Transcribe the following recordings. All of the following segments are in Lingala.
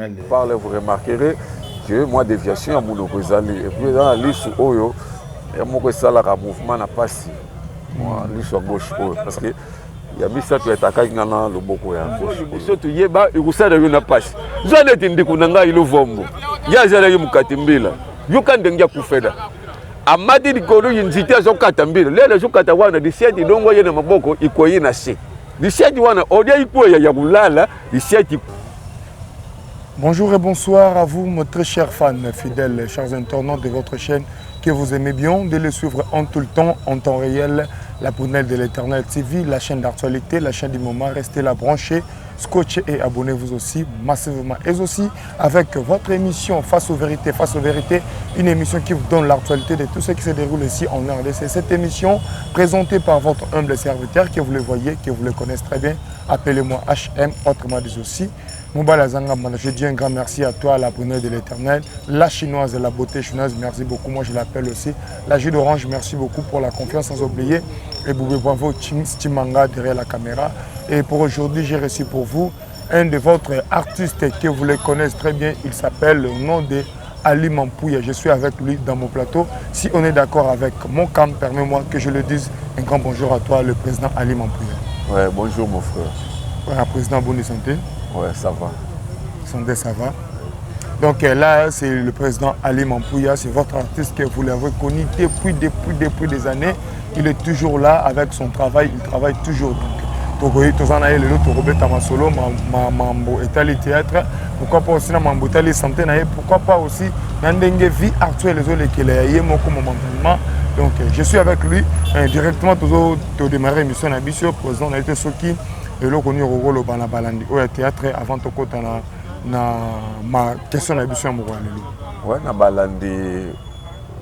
général. Parle, vous remarquerez que moi déviation à mon opposali et puis dans la liste oyo et moi ça la mouvement n'a pas si moi liste à gauche parce que il y a mis ça tu es attaqué dans le boko ya gauche surtout yeba ikusada yo na passe zone tindi kunanga ilo vombo ya zala yo mukatimbila yo kandengia kufeda amadi dikolo yinziti zo katambila lele zo katawana disieti dongo yena maboko ikoyi na se disieti wana odia ikoya ya kulala disieti. Bonjour et bonsoir à vous, mes très chers fans, fidèles, chers internautes de votre chaîne que vous aimez bien, de le suivre en tout le temps, en temps réel, la prunelle de l'Éternel TV, la chaîne d'actualité, la chaîne du moment. Restez là branchés, scotchez et abonnez-vous aussi massivement. Et aussi avec votre émission Face aux vérités, une émission qui vous donne l'actualité de tout ce qui se déroule ici en RDC. Cette émission présentée par votre humble serviteur, que vous le voyez, que vous le connaissez très bien, appelez-moi HM, autrement dit aussi. Moubala Zangama, je dis un grand merci à toi, la prunelle de l'Éternel, la chinoise, la beauté chinoise, merci beaucoup, moi je l'appelle aussi. La jus d'orange, merci beaucoup pour la confiance, sans oublier. Et Boubé Bravo, Timanga derrière la caméra. Et pour aujourd'hui, j'ai reçu pour vous un de votre artistes que vous le connaissez très bien, il s'appelle le nom de Ali Mampouya. Je suis avec lui dans mon plateau. Si on est d'accord avec mon camp, permets-moi que je le dise. Un grand bonjour à toi, le président Ali Mampouya. Ouais, bonjour mon frère. Voilà, président, bonne santé. Ouais, ça va. Santé, ça va. Donc là, c'est le président Ali Mampouya, c'est votre artiste que vous l'avez connu depuis des années. Il est toujours là avec son travail, il travaille toujours. Donc, tous en avez le lot, Robert Masolo, Mambo, Etali Théâtre, pourquoi pas aussi Mambo, Etali Santé, pourquoi pas aussi Nandenge vie actuelle, les autres qui est momentanément. Donc, je suis avec lui directement, toujours démarrer l'émission Nabisio, président, on a été Soki. Et là, on a eu le balandi au théâtre avant de côté na ma question na émission mo ouais na balandi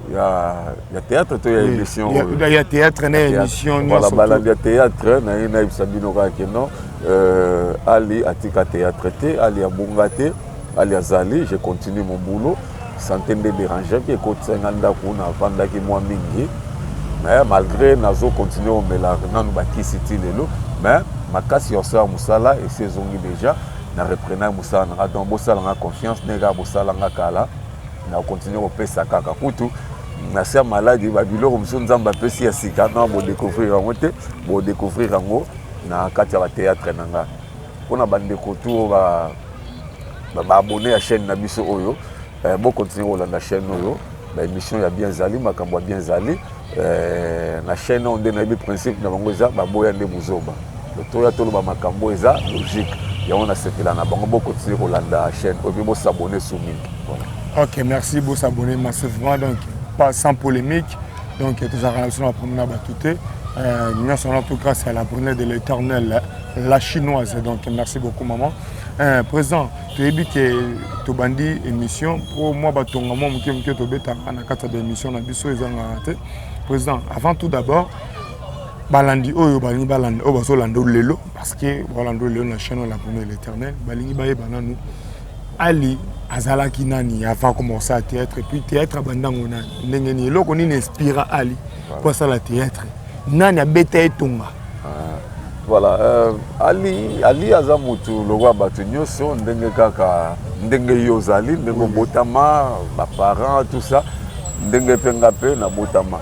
il y a théâtre to ya émission il y a théâtre na émission voilà balandi théâtre na ina ibsabino ka keno Ali atika théâtre te Ali abungate Ali azali je continue mon boulot sans te déranger que côté nganda kuna vanda ki moi mingi mais malgré nazo continuer au mélange nanu bakisi ti lelo mais makasi yosa musala et saison déjà na reprenant musala na donc bosala nga confiance nega bosala nga kala na continuer au pesa kaka kutu na sia maladi ba biloko muso nzamba pesi ya sika na bo découvrir ngo na kati ya théâtre nanga pona bande kotu ba abonné à chaîne na biso oyo bo continuer la chaîne oyo ba émission ya bien zali makambo bien zali na chaîne on donne le principe na bango za ba boya nde muzoba toya toloba makambo eza logique ya on a sepela na bango beaucoup de Rolanda chaîne au bo s'abonner sur mingi voilà. OK, merci beaucoup s'abonner massivement donc pas sans polémique donc tous en relation à première batute nous sommes en tout cas c'est à la brunette de l'Éternel la chinoise donc merci beaucoup maman président tu as dit que tu bandi émission pour moi batonga moi mke to beta na kata de émission na biso ezanga te président avant tout d'abord balandi oyo balingi balandi o bazolanda lelo parce que balanda lelo na chaîne la prunelle de l'Éternel balingi baye bananu Ali azalaki nani avant commencer à théâtre et puis théâtre bandango nani ndenge ni eloko nini inspira Ali pour ça la théâtre nani abeta etonga voilà Ali azamutu lowa batu nyoso ndenge kaka ndenge yozali ndenge botama ba parents tout ça ndenge penga pe na botama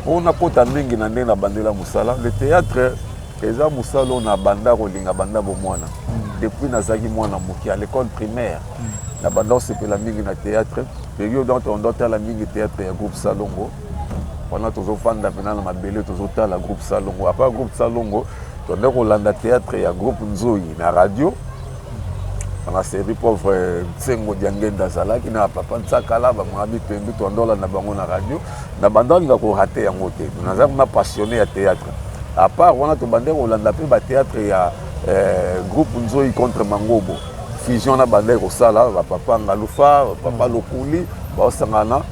on a kota mingi na ndenge na bandela musala le théâtre eza musala na banda kolinga banda bo mwana depuis nazaki mwana moki à l'école primaire na banda sepela mingi na théâtre période dont on doit la mingi théâtre ya groupe Salongo pendant toujours fan da pena na mabele toujours la groupe Salongo après groupe Salongo on a Rolanda théâtre ya groupe Nzoyi na radio on a série pauvre Tsengo Diangenda Zalaki na papa Ntsakala ba mwabi pendu to ndola na bango na radio na banda nga ko rater yango te na passionné ya théâtre à part on a to bande Rolanda pe ba théâtre ya groupe Nzoyi contre Mangobo fusion na bande ko sala ba papa Ngalufa papa Lokuli ba sangana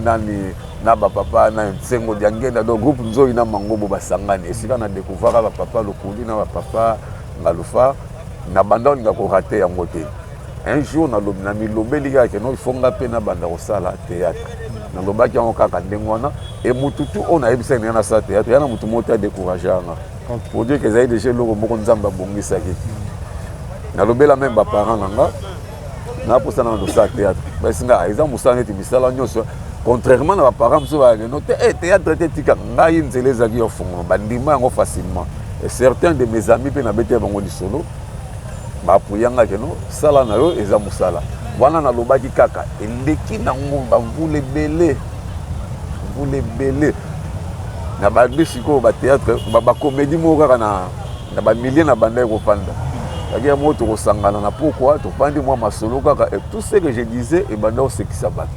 nani na ba papa na Tsengo Diangenda do groupe Nzoyi na Mangobo ba sangani esika na découvrir ba papa Lokuli na ba papa Ngalufa na banda nga ko rater yango te un jour na milobeli ka ke no fonga pe na banda ko sala théâtre na lobaki yango kaka ndengwana et mututu on a ebisa na sa théâtre yana mutu mota décourager nga pour dire que ça déjà loko moko nzamba bongisaki nalobela même baparent nanga naposana na dosala théâtre basinga eza mosala neti misala nyonso contrairement na baparent mosusu bayakeno te théâtre te tika ngai nzela ezalaki yo fongono bandima yango facilement et certains de mes amis mpe nabeti ya bango lisolo bapuyanga keno sala na yo eza mosala wana nalobaki kaka eleki nango bamvula ebele na bandi sikoyo bathéâtre bacomédie moko kaka na bamilie na banda ekofanda yaki mo tokosangana na pourquoi tofandi mwa masolo kaka et tout ce que je disais ebanda osekisa bato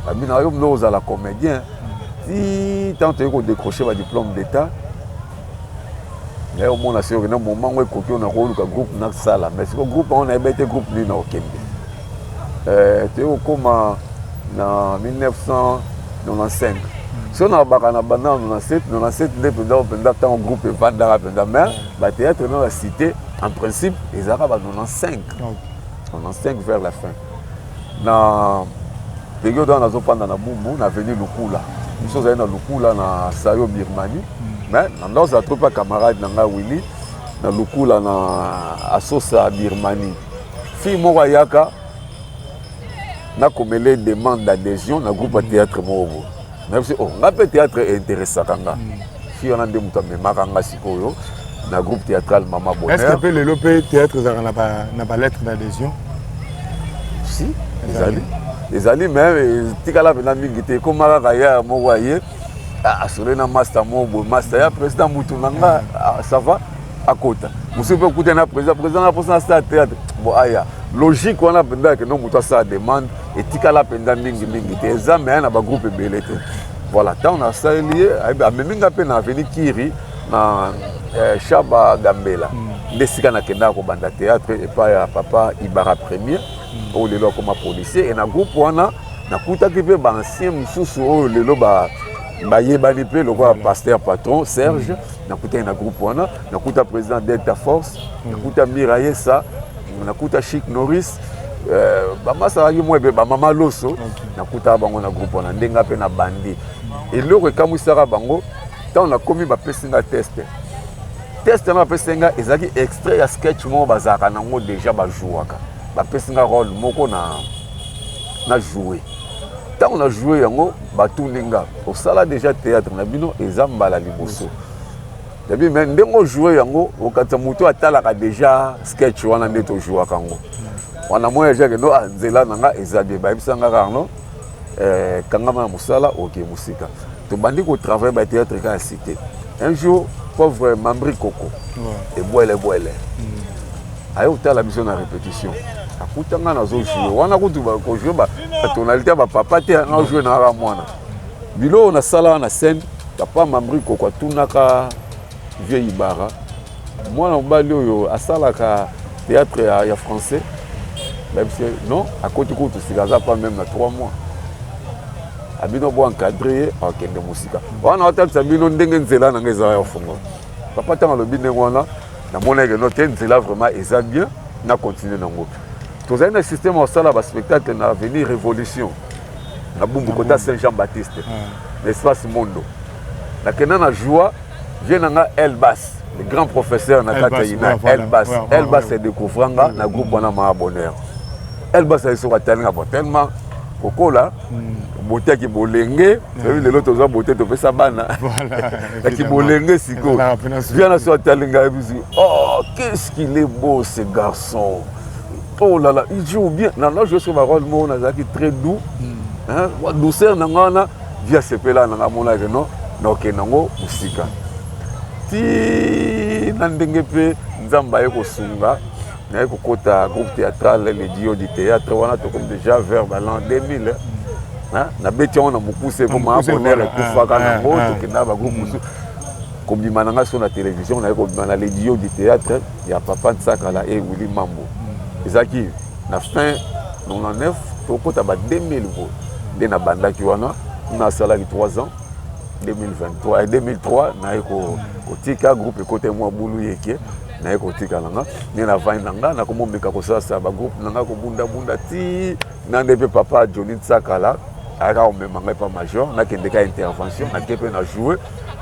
babina yo mno ozala comédien ti tant toyei kodécroche badiplôme d'état naye omona sikoyo na moment ngo ekoki ona koluka groupe nasala mais siko groupe ngo nayebi ete groupe nini na okende toyei kokóma na 1995 si on a bakana banda 97 nde mpenza ntango groupe evandaka mpenza mais bathéâtre na cité en principe ezalaka ba 95 vers la fin na période wana nazopanda na bumbu na veni lukula biso ozali na lukula na sayo birmanie mais nanda ozala trop pa camarade na ngai Willy na lukula na asosa birmanie fille moko ayaka nakomele demande d'adhésion na groupe ya théâtre moko même si nga mpe théâtre intéressaka nga fille wana nde moto amemaka nga sikoyo na groupe théâtral Mama Bonheur. Est-ce que mpe lelo mpe théâtre ezalaka na balettre d'adhésion? Si ezali même tikala mpenza mingi te ekóma kaka ya moko aye asole na master moko boye master ya président mutu na nga ça va akota mosusu mpe okuta na président na mposa na sala théâtre bon aya logique wana mpenza ke no moto asala demande etikala mpenza mingi te eza meya na bagroupe ebele te voilà ntango nasaleli ye amemi nga mpe na aveni kiri na Chaba Gambela nde sika nakendaka kobanda théâtre epai ya papa Ibara premier oyo lelo akoma policier e na groupe wana nakutaki mpe baancien mosusu oyo lelo bayebani mpe lokola pasteur patron Serge nakutaki na groupe wana nakuta président Delta Force nakuta Mirayesa nakuta Chic Norris bamasalaki mwa ebe bamama loso nakutaka bango na groupe wana ndenga mpe na bandi eloko ekamwisaka bango ntango nakomi bapesi nga teste na bapesi nga ezalaki extrait ya sketch moko bazalaka nango déjà bajouaka bapesi nga rôle moko na jouer ntango na jouer yango batuni nga osala déjà théâtre na bino eza mbala liboso yabi me ndenge ojouer yango okatisa moto atalaka déjà sketch wana nde tojouaka yango wana moya jake no nzela na nga eza bien bayebisa nga kaka no kangama na mosala oke mosika tobandi kotravaille bathéâtre ka ya cité un jour pauvre Mambri Coco ebwele aye otala biso na répétition akutanga nazojouer wana kutu bakojouer batonalité ya bapapa te nazouer na kaka mwana bilo nasala na scène papa Mambri Coco atunaka vieux Ibara mwana mobali oyo asalaka théâtre ya français babise non akoti kutu sika aza pas même na 3 mois abino bo encadré akende musika wana otalisa bino ndenge nzela na nga ezala ya fongo papa ntango alobi ndenge wana namonaki no te nzela vraiment eza bien na continue nango tozali na système osala baspectacle na avenir révolution na bumbu kota Saint-Jean-Baptiste l'espace mondo nakenda na joie vie na nga Elbas le grand professeur na kati ya Elbas edécouvranga na groupe wana Mama Bonheur Elbas ayisoka talinga bo tellement kokola bote ki bolenge lelo tozwa bote topesa bana ki bolenge siko viens sur talinga bisu oh qu'est-ce qu'il est beau ce garçon oh là là il joue bien non je suis ma rôle mon azaki très doux hein wa douceur nangana via sepela nanga mona que non donc nango musika ti nandenge pe nzamba yeko sunga na kokota groupe théâtral les dios du théâtre wana to comme déjà vers l'an 2000 hein na beti on a mokuse pour Mama Bonheur ekufaka na moto kenda ba groupe musu kobima nanga sur la télévision na kobima na les dios du théâtre ya papa Ntsakala et Willy Mambo ezaki na fin 99 to kota ba 2000 bo de na bandaki wana na salaki 3 ans 2023 et 2003 na kotika groupe côté moi bulu yeke na kotika nanga ni na vine nanga na komomeka kosasa ba groupe nanga ko bunda ti na ndebe papa Johnny Ntsakala aka o memanga pa major na kendeka intervention na kepe na jouer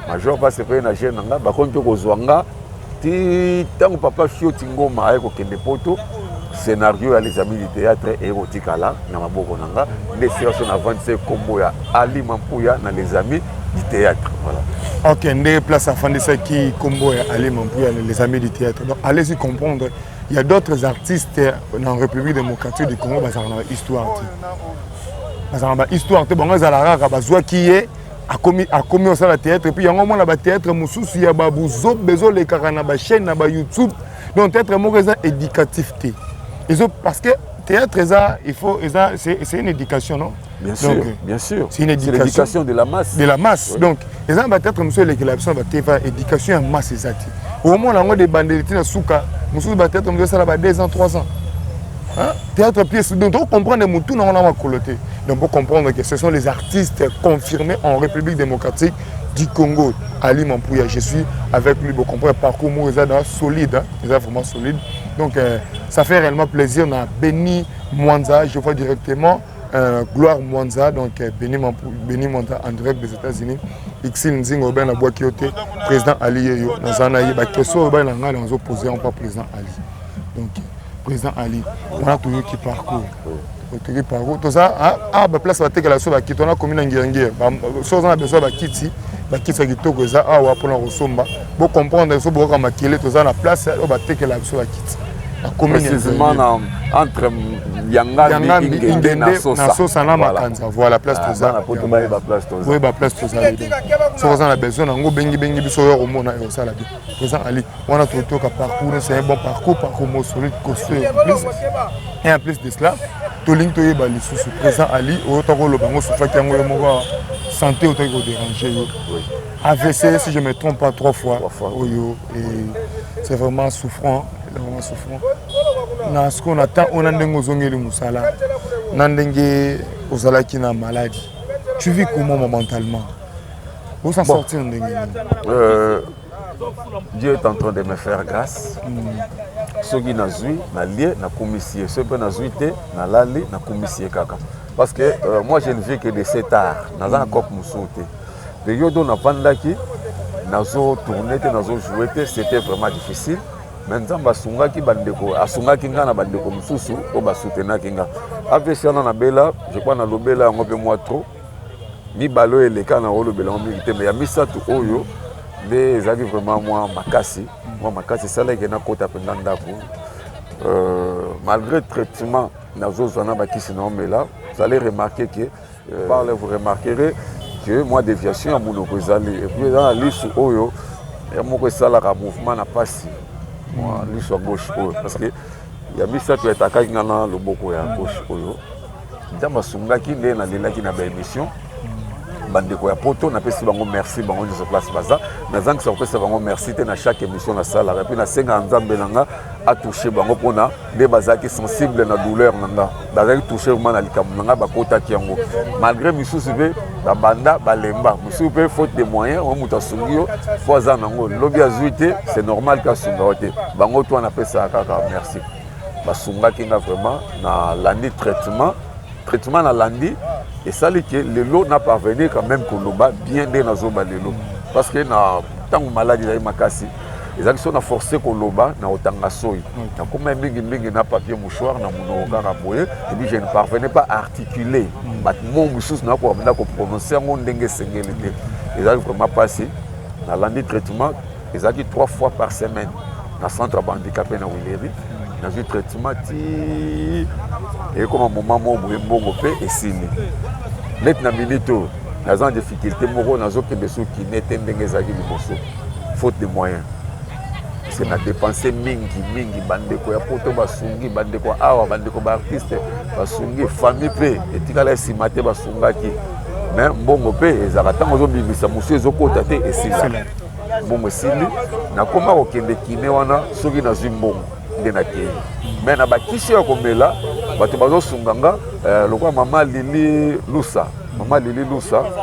major passe pe na jeune nanga ba konto kozwanga Tant que papa Fio Tingoma a été poto, scénario à les amis du théâtre érotique à la Namaboko Nanga, les séances en avancée comme Ali Mampouya dans les amis du théâtre. Voilà. Ok, des places à fin de ça qui combo Ali Mampouya les amis du théâtre. Donc allez-y comprendre, il y a d'autres artistes dans la République démocratique du Congo, bah ça en a histoire. Bah ça en a histoire. Bon, ça la rare, bah soit qui est a commis au sein théâtre et puis il y a un moment là théâtre Moussous il y a babouzo besoin les carana ba chaîne na ba YouTube donc théâtre mo raison éducatif té parce que théâtre ça il faut ça c'est une éducation non bien sûr donc, bien sûr c'est une éducation de la masse oui. Donc ça va théâtre Moussou les élection va téva éducation en masse exact au moment là on des bandelités na souka Moussou ba théâtre Moussou ça là ba 2 ans 3 ans hein? Théâtre pièce donc on comprend les moutons on a coloté donc pour comprendre que ce sont les artistes confirmés en République démocratique du Congo. Ali Mampouya, je suis avec lui pour comprendre parcours solide, hein? Il est vraiment solide. Donc ça fait réellement plaisir. On a Béni Mwanza, je vois directement Gloire Mwanza, donc Béni Mwanza en direct des États-Unis. Ixil Nzing Oben la Boakiote, président Ali Yeyo, dans un aïe, question Oben Langa, on a opposé, on pas président Ali. Donc président Ali, on a toujours qui parcourt. Tout ça, à la place de la chose qui on a commis en guerre, on a besoin de Kiti, qui ça qui toque ça, pour la ressource, pour comprendre ce que ma kile, tout ça, la place, on va take la chose Kiti. La commune entre Yangambi et Nasosa, voilà la place de ça. Oui, la place de ça. Si on a besoin, on a bengi biso au monde et ça la vie. Président Ali, on a tout le parcours, c'est un bon parcours solide, costaud. Et en plus de cela, tout le monde est présent Ali, autant que le bango souffle qui a santé autant que déranger. AVC, si je ne me trompe pas, 3 fois. Et c'est vraiment souffrant. Vraiment souffrant. Na ce qu'on attend, on a des gens qui musala, on a des gens qui ont maladie. Tu vis comment mentalement? Où s'en sortir? Dieu est en train de me faire grâce. Ceux qui n'ont pas lié, na commissie. Ceux qui n'ont pas lali, na commissie kaka. Parce que moi je ne vis que de cet art. Dans un corps moussouté. De yodo na pandaki, nazo tourné, nazo joué, c'était vraiment difficile. Maintenant basunga ki bandeko, asunga kinga na bandeko mususu, o basutena kinga. AVC na bela, je crois na lobela ngope moi trop. Mi balo eleka na lobela ngomilité mais ya misatu oyo. Les avis vraiment moi makasi ça là que na kota pendanda ko malgré le traitement nazo zona bakisi na omela vous allez remarquer que vous remarquerez que moi déviation à mon kozali et puis dans la liste oyo et mon ko sala ka mouvement na pasi moi liste à gauche parce que il y a mis ça tu est attaqué na loboko ya gauche oyo ndamba sungaki nde na lelaki na ba émission bandeko ya poto na pesi bango merci bango de place baza na zangi ça pesa bango merci te na chaque émission na sala et puis na senga nzambe nanga a touché bango pona de bazaki sensible na douleur nanga bazaki touché vraiment na likamu nanga bakota ki yango malgré misusu pe banda balemba misusu pe faute de moyens o muta sungio fois nango lobi azuité c'est normal ka sunga te bango to na pesa kaka merci basunga kinga vraiment na landi traitement na landi. Et ça, le lot n'a pas venu quand même qu'on l'a bien dans la zone de l'eau. Parce que tant que maladie est makasi, les actions ont forcé qu'on l'a dans autant de soy. Comme un mingi n'a papier mouchoir dans mon ogara et puis je ne parvenais pas à articuler. Mon moussous n'a pas prononcer mon dengue singélité. Les actions vraiment passé dans l'année traitement, les actions 3 fois par semaine dans le centre handicapé dans Willeri. Dans un traitement et comme un moment où il et signé. Maintenant, milito, dans une difficulté, dans une qui n'était pas faute de moyens. C'est la dépensé mingi, bandeko ya poto basungi, bandeko awa, bandeko ba artiste, basungi, famille pe, et tikala simate basungaki. Mais mbongo pe, ezakata ngozo bimisa musu ezokota te esila. Mbongo sili, na koma kokende kine wana soki na zimbongo. Mais na bakisi ya komela bato bazo sunganga lokwa mama Lili Lusa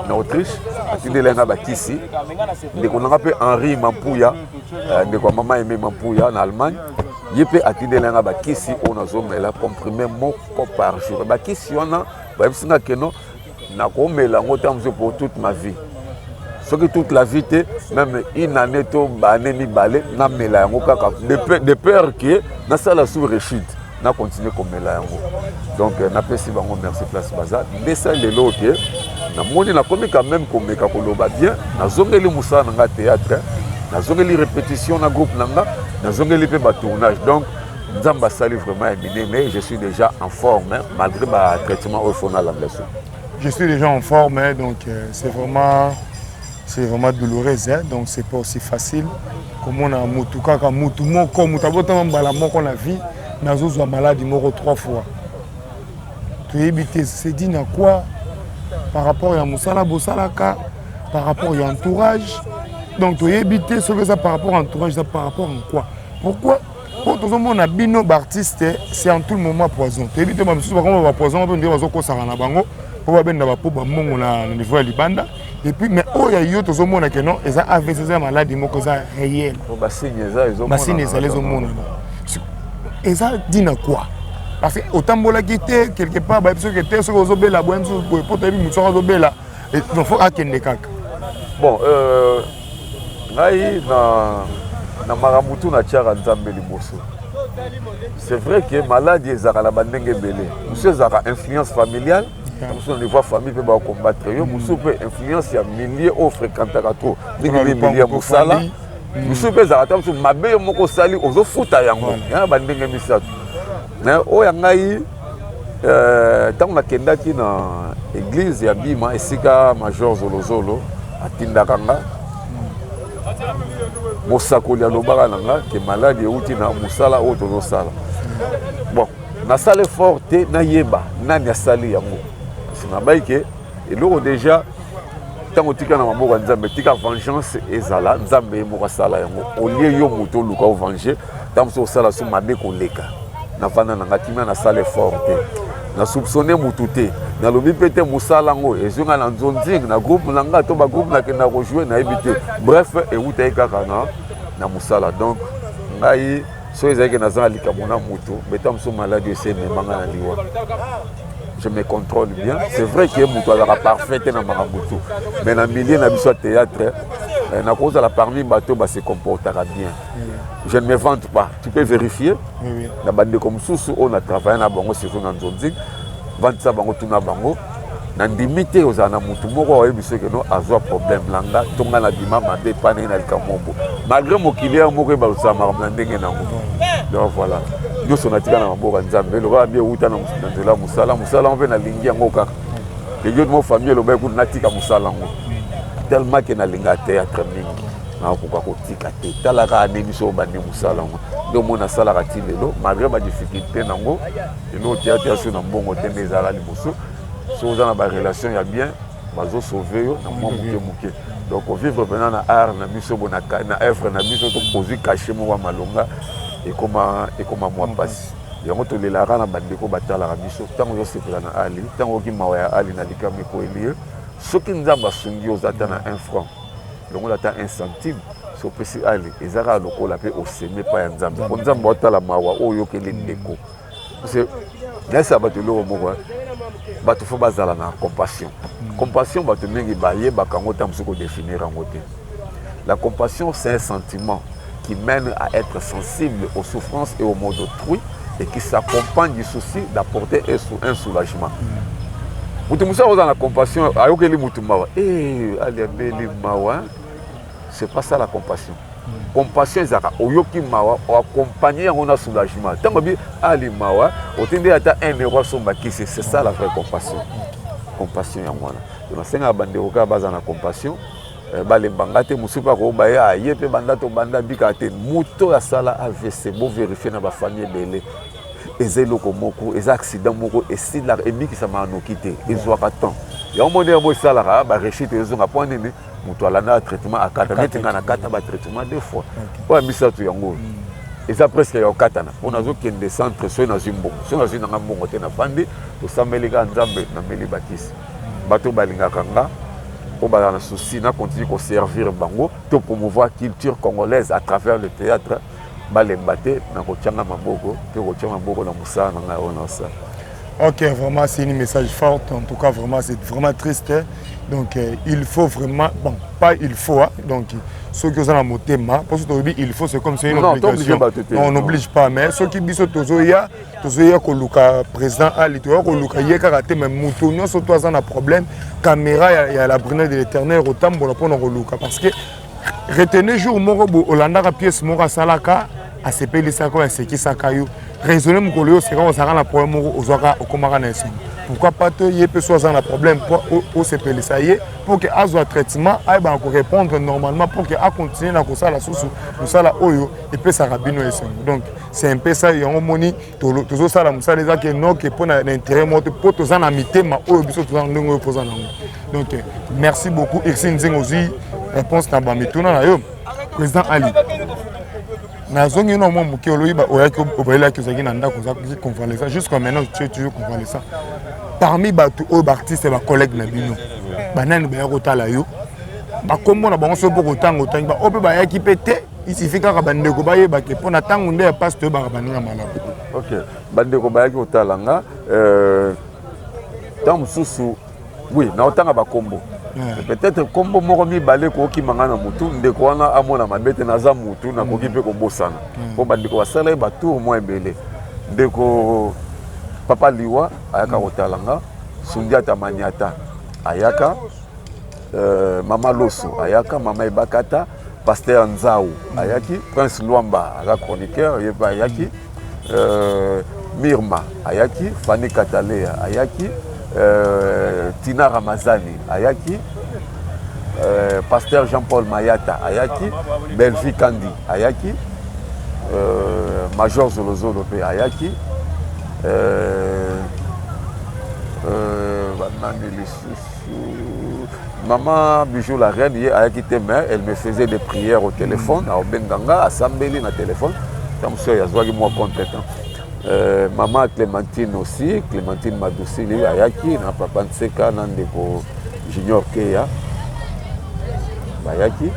na Autriche atindela nga bakisi ndeko nanga pe Henri Mampouya ndeko mama Aimé Mampouya na Allemagne yepe atindela nga bakisi ona zomela comprimé moko par jour bakisi wana ba bisinga keno na komela ngota mzo pour toute ma vie Ce qui toute la vie, même une année, année mi-balé, na mela yango kaka. De peur que na sala sous rechute, na continuer comme mela yango. Donc na pesi bango merci place baza. Mais ça les l'autre, na moni na komi quand même comme meka koloba bien, na zongeli musa na théâtre, na zongeli répétition na groupe nanga, na zongeli pe ba tournage. Donc Nzamba sali vraiment éminé, mais je suis déjà en forme hein, malgré ma traitement au fond à la blessure. Je suis déjà en forme, hein, donc c'est vraiment douloureux, hein, donc c'est pas aussi facile. Comme on a mutu kaka mutu moko mutu abota mbala moko na vie, nazozwa maladie moko 3 fois. Tu éviter c'est dit na quoi par rapport à musala bosalaka, par rapport à entourage. Donc tu éviter ce que ça par rapport à entourage, ça par rapport à quoi? Pourquoi? Pour tout le monde a bino artiste, c'est en tout le moment poison. Tu évites même si par contre poison, on peut dire que ça na bango. Pour bien d'avoir pour mon na niveau libanda et puis mais oh ya yo tout le monde que non et ça avec ces maladies mo cause réel ba signe ça ils ont ba signe ça les hommes et ça dit na quoi parce que autant bola quitter quelque part ba parce que t'es sur aux obela boem pour te dire muso aux obela et il faut akende kaka bon ngai na maramutu na tiara nzambe liboso. C'est vrai que maladie ezaka la bandenge belé monsieur zaka influence familiale. On voit famille peut combattre. Monsieur peut influence ya milieu au fréquentera trop. Ni milieu musala. Monsieur peut zata sur mabe moko sali ozo futa yango. Ya bandenge misato. Na o ya ngai tant na kendaki na église ya Bima esika major Zolozolo atindaka nga. Mosakoli alobaka nanga ke maladie euti na musala o tozo sala. Bon, na sale forte na yeba nani asali yango. Nabaike et l'eau déjà tant tika na maboko nzambe tika vengeance ezala nzambe moko sala yango au lieu yo moto luka venger tant so sala so mabe koleka na vana na ngatima na sale forte na soupçonner mututé na lobi pété musala ngo ezonga na nzonzing na groupe nanga to ba groupe na kenda rejouer na éviter bref et uta kaka na musala donc ngai so ezaki na zali kamona mutu betam so maladie c'est memanga na liwa. Je me contrôle bien. C'est vrai que je suis parfait dans Marabutu. Mais dans le milieu de théâtre, parmi les bateaux se comportera bien. Je ne me vante pas. Tu peux vérifier. La bande comme sous on a travaillé dans Bango, c'est dans Zonzig. Vente ça Bango, tout na Bango. Dans limité aux anamutu, moi je sais que nous avons un problème là. Donc on a dit maman dépanner dans le Kamombo. Malgré mon client, moi je suis marablandé dans donc voilà. Nous sommes attirés dans le Nzambe. Le roi a bien outé dans la musala. Musala on veut na lingi yango kaka. Les gens de mon famille le bec natika musala ngo. Tellement que na linga théâtre mingi. Na pourquoi ko tika te. Talaka anemiso bandi musala ngo. Donc mon asala kati lelo malgré ma difficulté nango. Et nous théâtre sur na mbongo tende zala liboso. So za na ba relation ya bien. Bazo sauver yo na moi muke. Donc on vivre maintenant na art na miso bonaka na œuvre na miso to produit caché mo wa malonga. Et comment moi passe. Il y a un peu de la rana bandeko batala rabiso. Tant que je sais que na Ali, tant que mawaya Ali na likami ko elié. Ce qui nous a basungi aux atana 1 franc. Donc on attend 1 centime. So pesi Ali, ezara loko la pe au semé pa nzambe. On nzambe otala mawa o yokele ndeko. C'est là ça ba te lo moko. Ba to fo bazala na compassion. Compassion ba te mengi baye ba kango tamso ko définir en côté. La compassion c'est un sentiment qui mène à être sensible aux souffrances et aux maux d'autrui et qui s'accompagne du souci d'apporter un soulagement. Dans la compassion, c'est pas ça la compassion. Compassion, c'est accompagner un soulagement. Tant que Ali Mawa, c'est ça la vraie compassion. Compassion, c'est la compassion. Balembangate musupa ko baya yepe banda to banda bikate muto ya sala AVC bo vérifier na ba famille belé ezelo ko moko ez accident moko esi la emi ki sa manokité ezwaka temps ya omone mo sala ba rechite ezonga point nini muto ala na traitement akata netinga na kata ba traitement 2 fois po misatu yango eza presque ya katana on azo kende centre so na zimbo so na zina mbongo te na bandi to samelika nzambe na meli bakisi bato balinga kanga. On va dans souci, on continue à servir Bango, pour promouvoir la culture congolaise à travers le théâtre. Balembate, na kochanga maboko, pe kochanga maboko na musala na ngao na sa. Ok, vraiment, c'est un message fort. En tout cas, vraiment, c'est vraiment triste. Hein. Donc, il faut vraiment... Bon, pas il faut. Hein. Donc, ceux qui ont un mot thème, parce que il faut, c'est comme c'est une obligation. Non, on n'oblige pas. Mais ceux qui disent que Tozoya, que le président Ali, que le karaté, mais Moutonio, surtout, a un problème. Caméra, il y a la brunette de l'éternel, autant pour le parce que retenez jour, Morobo, Olanda, pièce, Mora Salaka, à ce pays, à ce qui s'accueille. Raisonner mon collègue, c'est quand on s'arrête la problème aux Zora au Comara Nelson. Pourquoi pas te y peut soit un problème pour ce pays ça y est pour que à traitement aille encore répondre normalement pour que à continuer la course à la source nous ça la oyo et puis ça rabino et donc c'est un peu ça y a un moni toujours ça la musa les que non que pour l'intérêt moi pour tous en amitié ma oyo biso tous en ndenge posant donc merci beaucoup Irsin Nzing aussi réponse na bamituna na yo président Ali nazongi no mo mukelo iba oyaki obayela ki ozaki na ndako za convalescent jusqu'à maintenant tu es toujours convalescent parmi batu o artistes et ba collègues na bino banani ba yakotala yo bakombo na bango so boko tango tangi ba ope ba yaki pété il suffit kaka bandeko bayeba ke pona tango nde pasteur ba baninga malamu. OK bandeko ba yaki otalanga tant mususu oui na otanga bakombo. Peut-être kombo moko mibale ko kimanga na mutu ndeko wana amona mabete na za mutu na koki pe ko bosana po bandeko basala ba tour mo ebele ndeko papa liwa ayaka kotalanga Sundiata Maniata ayaka mama Loso ayaka mama Ibakata pasteur Nzao ayaki prince Luamba aka chroniqueur yeba ayaki Mirma ayaki Fanny Katalea ayaki Tina Ramazani ayaki pasteur Jean-Paul Mayata ayaki Belvi Kandi ayaki Major Zolozolo pe ayaki maman Bijou la reine ayaki Temer, elle me faisait des prières au téléphone à Obenganga à Sambeli na téléphone comme ça yazwaki moi compétent. Maman Clémentine aussi, Clémentine Madousili ayaki na papa Nseka na ndeko Junior Keya ayaki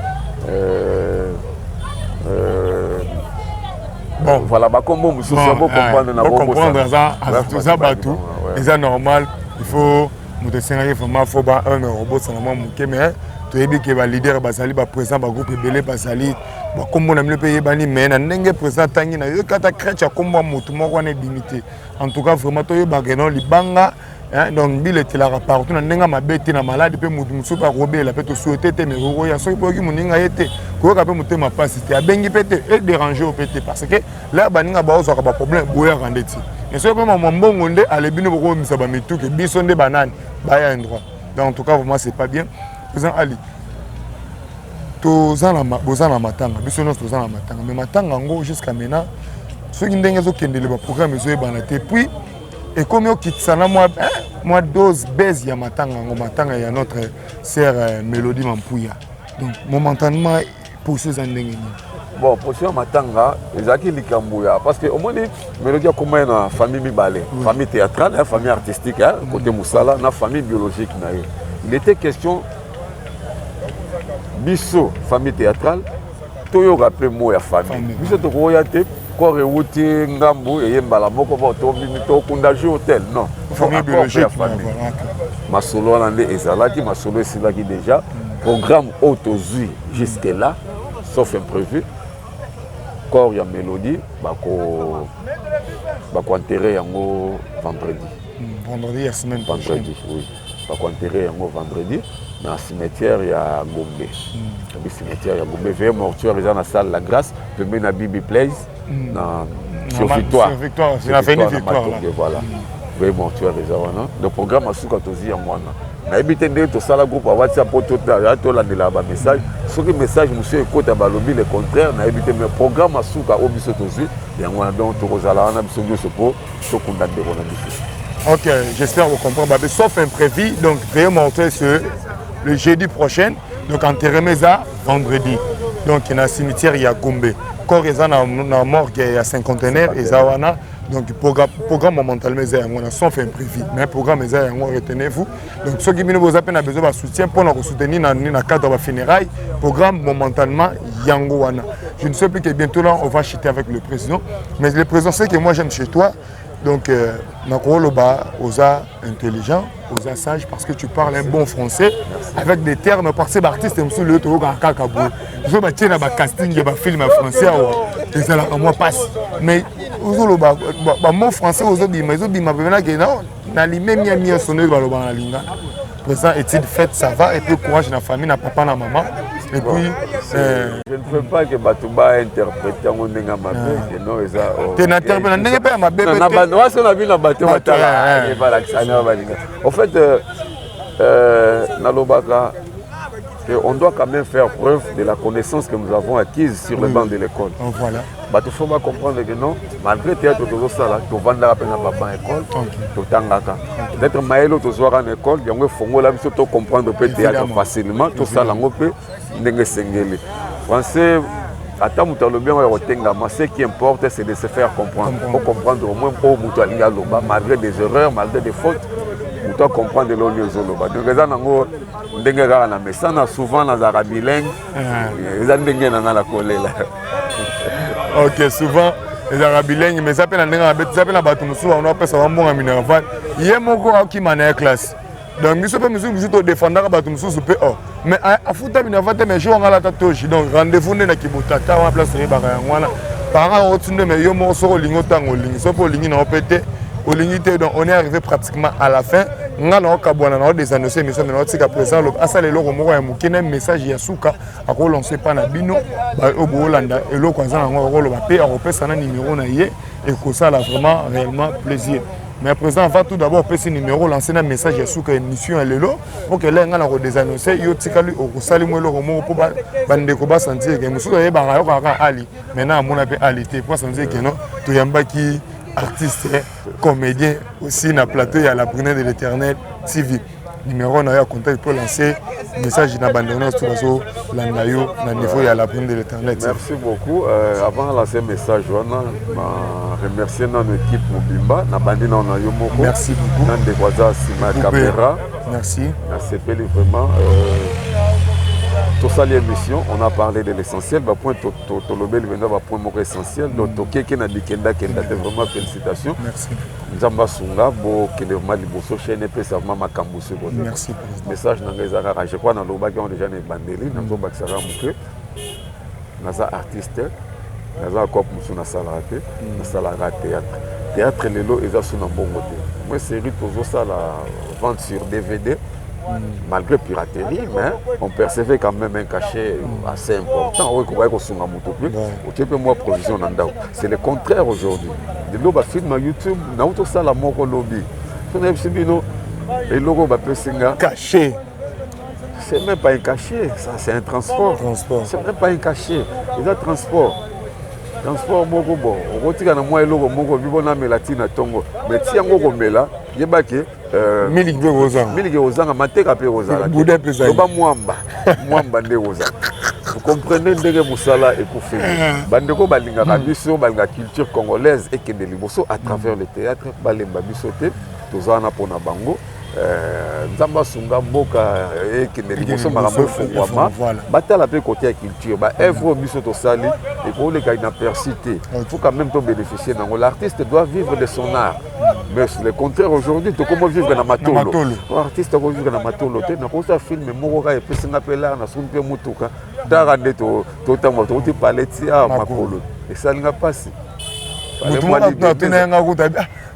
bon voilà ba kombo mususu bon comprendre na comprendre ça tout ça batou c'est normal il faut muto senga vraiment faut ba un robot seulement muke mais to yebi ke ba leader basali ba président ba groupe belé basali ba kombo na mlepe yebani mais na ndenge président tangi na yo kata krecha kombo mutu moko na limité en tout cas vraiment to yeba que non libanga donc bile tela partout na ndenge mabete na malade pe mutu musu ba robela pe to souhaiter te mais roya so boki muninga yete ko ka pe mutu ma passe te abengi pete et déranger au pete parce que là baninga ba ozo ka ba problème boya rendeti mais so pe maman mbongo nde alebino boko misa ba mitu ke biso nde banani ba ya endroit donc en tout cas vraiment c'est pas bien. Président Ali, bozana matanga, biso nyonso tozana matanga, mais matanga ngo jusqu'à maintenant, ceux qui ndenge zo kendele ba programme zo ebana te puis et comme yo kitsana moi dose baisse ya matanga ngo matanga ya notre sœur Mélodie Mampuya. Donc momentanément pour ces ndenge ni. Bon, pour ce matanga, ezaki likambuya parce que au moins Mélodie a comment na famille mibale, famille théâtrale, famille artistique, côté Moussala, na famille biologique na yo. Il était question biso famille théâtrale toyo rappelé mo ya famille biso to ko ya te ko rewuti ngambu e yembala moko ba to bimi to kunda hôtel non famille biologique masolo na nde ezalaki masolo esilaki déjà programme autozui jusque là sauf imprévu corps ya Mélodie bako enterrer yango vendredi la semaine vendredi oui bako enterrer yango vendredi dans le cimetière il y a Gombe. Le cimetière il y a Gombe. Veille mortuaire ils ont la salle La Grâce, puis na Bibi Place sur Victoire. C'est la Vénie Victoire là. Voilà. Veille mortuaire ils ont le programme a suka tozi en moi. Na habité de tout ça la groupe à WhatsApp pour tout là to la de la message. Ce qui message monsieur écoute à balobi le contraire na habité mais programme a suka obiso tozi et on a donc to rozala na biso nyoso po to kunda de rona biso. Ok, j'espère vous comprendre. Sauf imprévu, donc veuillez montrer le jeudi prochain, donc enterrer Mesa vendredi. Donc il y a un cimetière, il y a Gombe. Quand il y a un morgue, il y a 50 conteneurs, et Zawana. Donc le programme momental Mesa, on a sauf imprévu. Mais le programme Mesa, retenez-vous. Donc ceux qui vous appellent besoin de soutien pour nous soutenir dans le cadre de la funéraille, programme momentalement Yangowana. Je ne sais plus que bientôt là, on va chuter avec le président. Mais le président, c'est que moi j'aime chez toi. Donc, Nakoloba, Oza intelligent, Oza sage, parce que tu parles un bon français, avec des termes, parce que l'artiste est monsieur le tour à Kakabou. Je veux dire, il y a un casting, il y a un film français, et ça, moi, passe. Mais, Ozoloba, mon français, Ozodi, mais Ozodi m'a dit que non, n'a même mis un sonnet dans la linga. Présent, études faites, ça va, et puis courage dans la famille, n'a papa, n'a maman. Et puis, je ne veux pas que Batouba interprète en Nenga Mabé, que non, ça. Tu n'interprètes pas ma bébé. Non, c'est la vie dans Batou, en fait, Nalobaka, on doit quand même faire preuve de la connaissance que nous avons acquise sur le banc de l'école. Voilà. Il faut comprendre que non, malgré le théâtre, tu vas vendre la peine à papa à l'école, tu t'engagnes. Peut-être Maëlo, tu sois en école, il y a un fonds là, tu comprendre le théâtre facilement, tout ça, français, ce qui importe, c'est de se faire comprendre. Il faut comprendre au moins malgré des erreurs, malgré des fautes. Pour toi comprendre l'eau zoloba. Donc les gens ndenge kaka na mesana souvent dans la bilingue. Les ndenge na la kolela. OK, souvent les arabes bilingues mais ça peut na batu musu on appelle ça mbonga minerval. Yemoko qui mana classe. Donc biso pe musu to défendre batu musu pe oh. Mais afuta minerval te mais jo ngala tatoji. Donc rendez-vous na kibotata wa place ni baka ngwana. Parents otunde mais yo mo so lingo tango lingi. So po lingi na opete. Donc on est arrivé pratiquement à la fin. On a des annoncés, mais on a présent. Un message Yasuka à relancer par Nabino au Bolanda et l'eau quand on a numéro et que ça a vraiment réellement plaisir. Mais à présent, on va tout d'abord passer ce numéro, lancer un message Yasuka émission à l'élo pour que là on a des annoncés. Il y a au salimou le romo pour bandekoba sentir que nous sommes Ali. Maintenant, on a Ali. Pour sentir que non, tout yamba qui artiste, comédien, aussi dans le plateau, il y a la brunette de l'Éternel TV. Numéro, on a contact pour lancer message dans la bande sur le niveau, il y a la brunette de l'Éternel. Merci beaucoup. Avant de lancer le message, je remercie notre équipe Mobimba. Merci beaucoup. Merci. Merci vraiment. Tout ça, l'émission, on a parlé de l'essentiel. Point essentiel. Donc, vraiment félicitations. Merci. Nzamba Sunga, Kelema Liboso, chaîne Pesama Makambusu. Merci. Message Nangazara, je crois dans le bac, on a déjà des bandeli, dans le bac Sarah Mouké, Naza artiste, Naza Kop Moussou Nasalate, Nasalara théâtre. Théâtre, les lots, ils sont en bon côté. Moi, série, toujours ça, la vente sur DVD. Malgré piraterie, mais on percevait quand même un cachet assez important. C'est le contraire aujourd'hui. Le lobby film à YouTube, on a ça la mort au lobby. Et le cachet. C'est même pas un cachet, ça c'est un transport. C'est même pas un cachet, c'est un transport. Transport moko bon. On retire na moi eloko moko bibona melatina tongo. Mais ti yango komela, yebake miliki ozanga mateka pe ozala. Loba mwamba nde ozala. Vous comprenez ndenge musala ekoufi. Bandeko balingaka biso, balinga culture congolaise et kende liboso à travers le théâtre, balemba biso te, tozana pona bango. Nzamba Sunga Mboka ekende liboso makambo efungwama batala pe côté ya culture ba œuvre biso tosali et pour les cas inapercité il faut quand même bénéficier dans l'artiste doit vivre de son art mais c'est le contraire aujourd'hui to comment vivre na matolo l'artiste doit vivre na matolo te na kosa film moko ka epesinga pe la na sumpe mutuka dara nde to tamo to ti paleti a makolo et ça linga pasi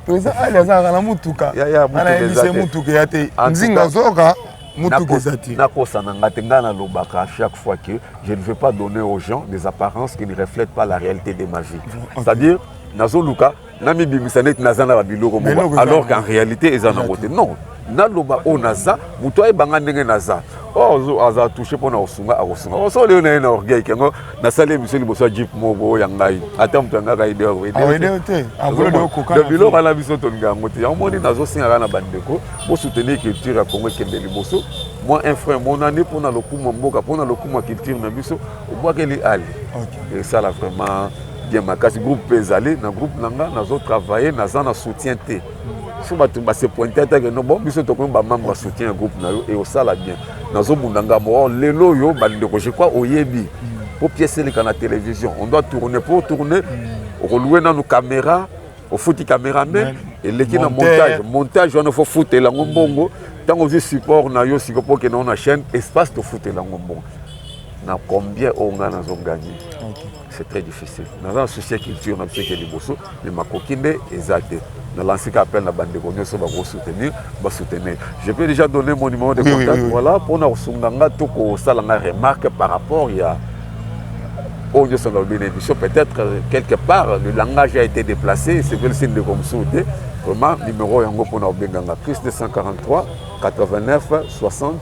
Président Ali azaka na mutuka. Ana elise mutuka yate. Nzinga zoka mutuka zati. Na kosa na ngatenga na lobaka à chaque fois que je ne veux pas donner aux gens des apparences qui ne reflètent pas la réalité de ma vie. C'est-à-dire nazo luka na mi bimisanet nazana ba biloko alors qu'en réalité ils en ont voté. Non. Na loba o naza muto ay banga ndenge naza. Oh aza touché pona osunga akosunga. O so le na orgueil kengo na sale monsieur liboso jeep moko yangai. Ata muto ngaka ide o ide. Avolo de koka. Le biloko ala biso tonga ngoti. On moni nazo singa na bandeko bo soutenir culture ya Congo kende liboso. Moi un frère mon année pona lokuma mboka pona lokuma culture na biso o boa ke li ali. Et ça là vraiment bien makasi groupe Pezalé na groupe nanga nazo travailler naza na soutien té. Si on se pointe à que non bon biso to ko ba membre soutien groupe na yo et au sala bien nazo munanga mo lelo yo bandeko je crois oyebi pour piècer les canaux télévision on doit tourner pour tourner relouer dans nos caméras au foot caméraman et l'équipe na montage on faut foot la ngombongo tant aussi support na yo sikopo que na chaîne espace de foot la ngombongo na combien on a gagné. C'est très difficile. Dans un souci culture na qui est liboso mais makokinde ezate na lancer appel na bande konyo so ba soutenir. Je peux déjà donner mon numéro de contact voilà pour na sunganga to ko sala na remarque par rapport à peut-être quelque part le langage a été déplacé, c'est le signe de comme soude. Vraiment, numéro yango pour Naobenganga, plus 243 89 60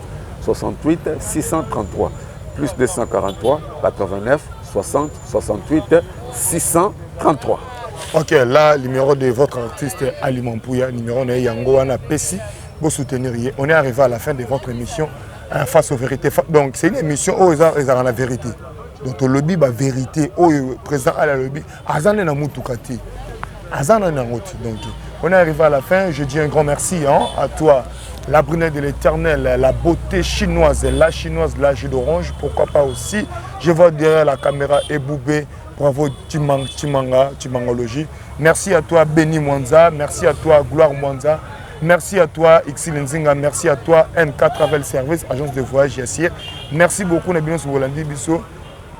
68 633. Plus 243 89 60 68 633. Ok, là, le numéro de votre artiste Ali Mampouya, numéro de Yango Wana Pessi, pour soutenir. On est arrivé à la fin de votre émission face aux vérités. Donc, c'est une émission où ils ont la vérité. Donc le lobby la vérité au président à la lobby azana na mutukati azana na ngoti. Donc on est arrivé à la fin, je dis un grand merci à toi la brunette de l'éternel, la beauté chinoise, la chinoise, la jus d'orange, pourquoi pas aussi. Je vois derrière la caméra Eboubé, bravo Timangologie. Merci à toi Benny Mwanza, merci à toi Gloire Mwanza. Merci à toi, Xil Nzinga. Merci à toi, NK Travel Service, agence de voyage Yassier. Merci beaucoup, Nabino Souvolandi Bisso.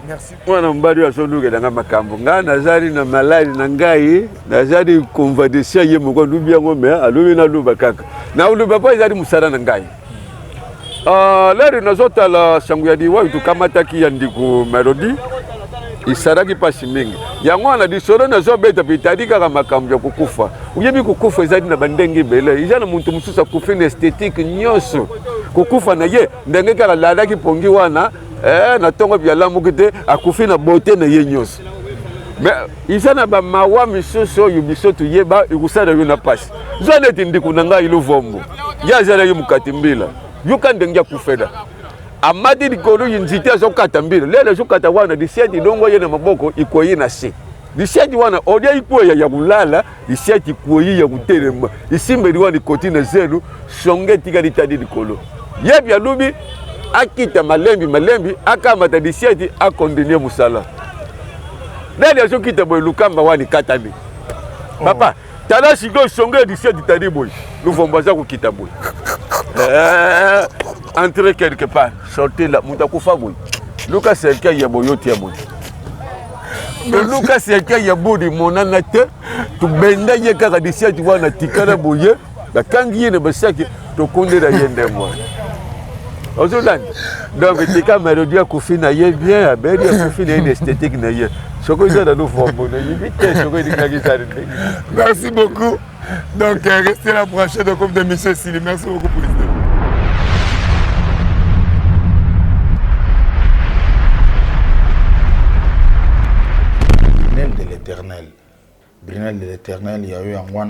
Merci. Mwana mbadi wa sonu ke danga makambo nga nazali na maladi na ngai nazali convalescent ye moko lubi yango me alobi na luba kaka na luba pa ezali musala na ngai lero nazotala sangu ya diwa tukamataki ya ndiko melody isalaki pasi mingi yango wana disolo nazobeta pitadi kaka makambo ya kukufa uyebi kukufa ezali na bandenge ebele eza na muntu mosusu akufi na esthétique nyonso kukufa na ye ndenge kaka lalaki pongi wana na tongo bya lamu te akufi na beauté na ye nyonso mais izana ba mawa misusu oyo biso tuyeba ikusala yo na pasi zone eti ndiku na ngai luvombo yazala yo mukati mbila yuka ndenge ya kufela amadi likolo yinzite azokata mbila lele zokata wana disieti dongo ye na maboko ikoyi na se disieti wana odia ikoya ya kulala disieti ikoyi ya kutelema isimbe liwa likoti na zelu songe tika litadi likolo yebi alubi akita malembi akamata disieti akondenie musala nani azokita boy lukamba wani katami papa tala siko songe disieti tadi boy luvombo za kukita boy entrer quelque part sortir la mutakufa boy Lucas c'est quelqu'un ya boyoti ya boy Lucas c'est quelqu'un ya bodi monana te tu benda ye kaka disieti wana tikana boye bakangi ye ne basaki to kondela yende moi Aujourd'hui, donc les camarades à Kofi na ye bien, à Beli à Kofi na une esthétique na ye. Ce que j'ai dans nos formes, merci beaucoup. Donc restez la prochaine de comme de Monsieur Sili. Merci beaucoup pour Brunel de l'éternel, il y a eu un one.